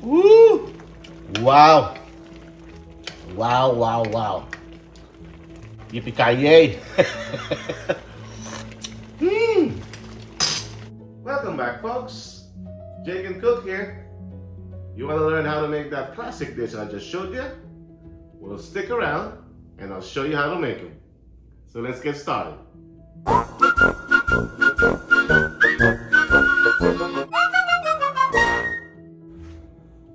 Woo! Wow! Wow, wow, wow. Yippee-ki-yay! Welcome back, folks. Jake and Cook here. You want to learn how to make that classic dish I just showed you? Well, stick around and I'll show you how to make them. So let's get started.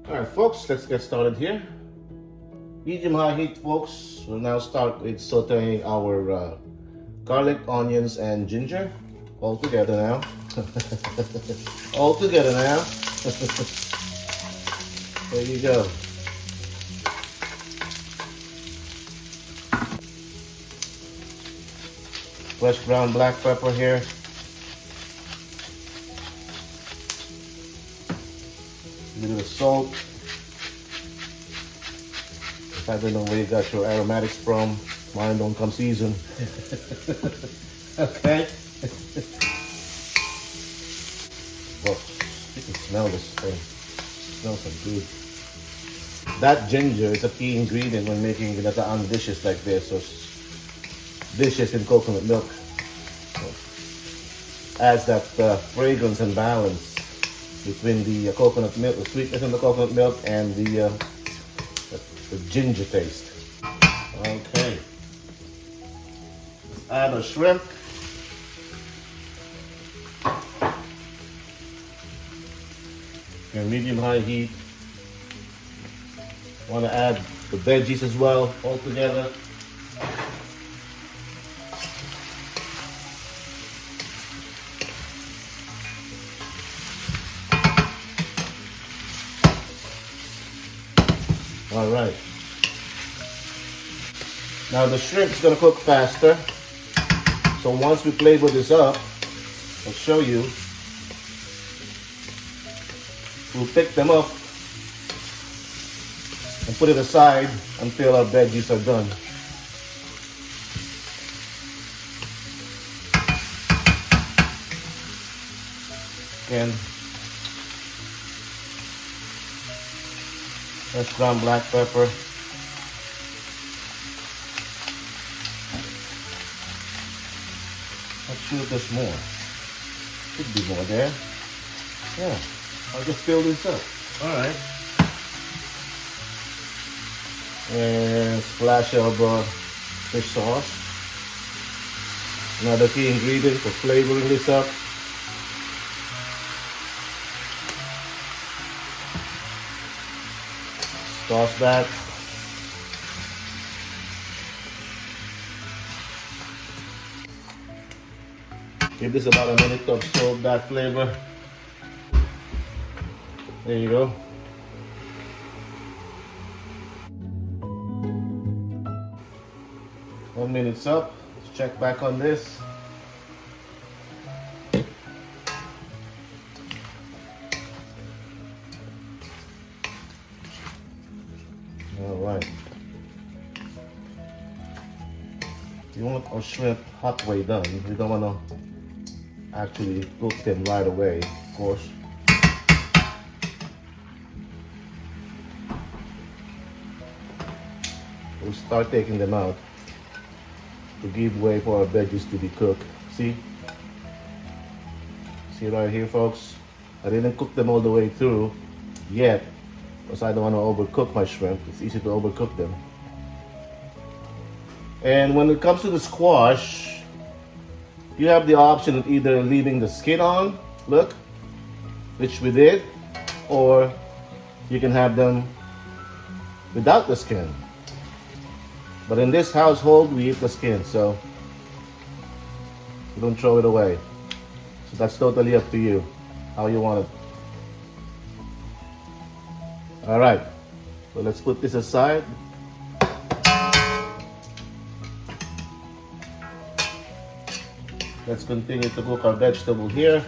Alright folks, let's get started here. Medium-high heat, folks. We'll now start with sauteing our garlic, onions, and ginger. All together now. All together now. There you go. Fresh ground black pepper here. A little bit of salt. I don't know where you got your aromatics from. Mine don't come seasoned. Okay. Well, you can smell this thing. It smells so good. That ginger is a key ingredient when making ginataang dishes like this, or dishes in coconut milk. So, adds that fragrance and balance between the coconut milk, the sweetness in the coconut milk, and the ginger taste. Okay. Let's add a shrimp. Medium-high heat. Want to add the veggies as well, all together. All right. Now the shrimp's gonna cook faster. So once we flavor this up, I'll show you. We'll pick them up and put it aside until our veggies are done. Again, that's ground black pepper. I'm sure there's more. Could be more there. Yeah, I'll just fill this up. All right. And splash of fish sauce. Another key ingredient for flavoring this up. Toss that. Give this about a minute to absorb that flavor. There you go. One minute's up. Let's check back on this. All right. You want our shrimp halfway done. You don't want to actually cook them right away, of course. We'll start taking them out to give way for our veggies to be cooked. See? See right here, folks? I didn't cook them all the way through yet because I don't want to overcook my shrimp. It's easy to overcook them. And when it comes to the squash, you have the option of either leaving the skin on, look, which we did, or you can have them without the skin. But in this household, we eat the skin, so you don't throw it away. So that's totally up to you, how you want it. All right, so let's put this aside. Let's continue to cook our vegetable here.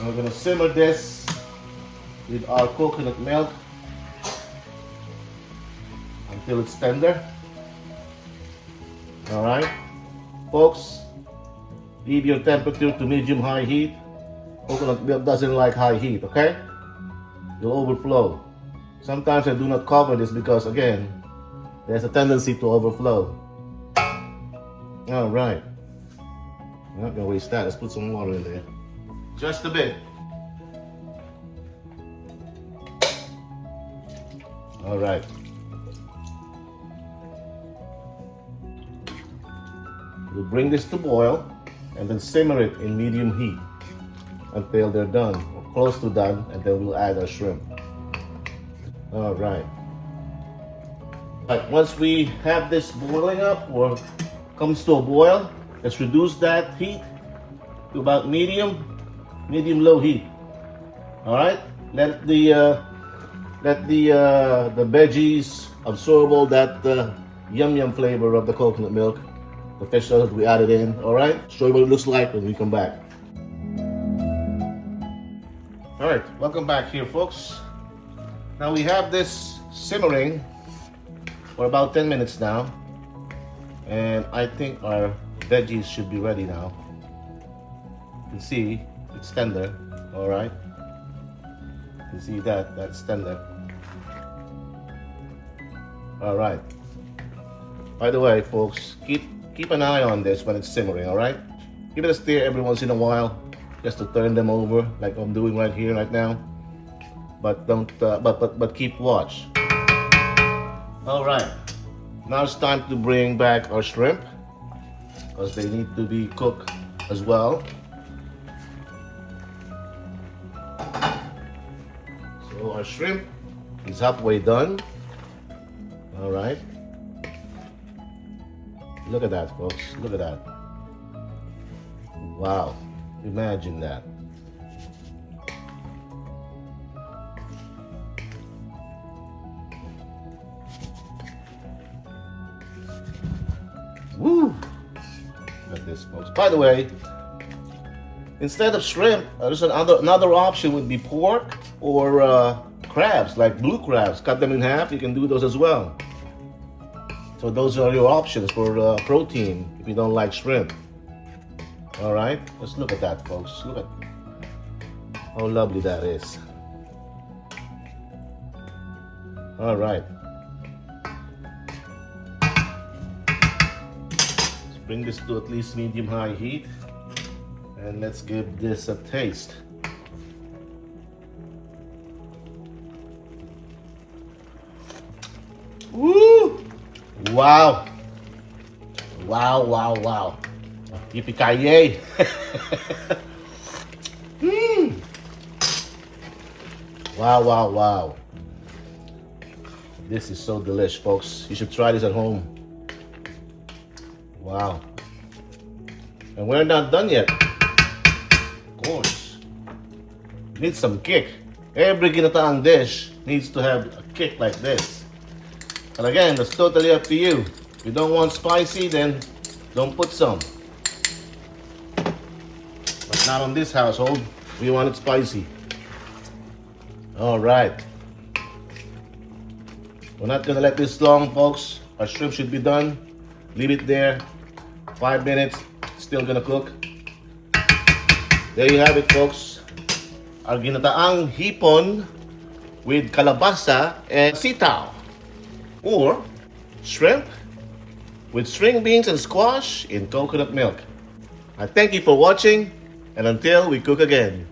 We're gonna simmer this with our coconut milk until it's tender. All right, folks, leave your temperature to medium-high heat Coconut milk doesn't like high heat, okay? It'll overflow. Sometimes I do not cover this because, again, there's a tendency to overflow. All right. I'm not gonna waste that. Let's put some water in there. Just a bit. All right. We'll bring this to boil and then simmer it in medium heat until they're done or close to done, and then we'll add our shrimp. All right. Once we have this boiling up or comes to a boil, let's reduce that heat to about medium low heat. All right. Let the veggies absorb all that yum flavor of the coconut milk, the fish sauce that we added in. All right. Show you what it looks like when we come back. All right. Welcome back here, folks. Now we have this simmering for about 10 minutes now, and I think our veggies should be ready now. You can see it's tender. All right. You can see that's tender. All right. By the way, folks, keep an eye on this when it's simmering. All right. Give it a stir every once in a while, just to turn them over, like I'm doing right here, right now. But don't. But keep watch. All right. Now it's time to bring back our shrimp, because they need to be cooked as well. So our shrimp is halfway done. All right. Look at that, folks. Look at that. Wow. Imagine that. Woo! Look at this, folks. By the way, instead of shrimp, there's another option would be pork or crabs, like blue crabs. Cut them in half. You can do those as well. So those are your options for protein if you don't like shrimp. All right, let's look at that, folks. Look at how lovely that is. All right. Let's bring this to at least medium-high heat, and let's give this a taste. Woo! Wow! Wow! Wow! Wow! Yippee-ki-yay! Wow, wow, wow. This is so delish, folks. You should try this at home. Wow. And we're not done yet. Of course. Needs some kick. Every ginataang dish needs to have a kick like this. And again, that's totally up to you. If you don't want spicy, then don't put some. But not on this household. We want it spicy. All right. We're not gonna let this long, folks. Our shrimp should be done. Leave it there. 5 minutes. Still gonna cook. There you have it, folks. Our ginataang hipon with calabaza and sitaw. Or shrimp with string beans and squash in coconut milk. I thank you for watching, and until we cook again.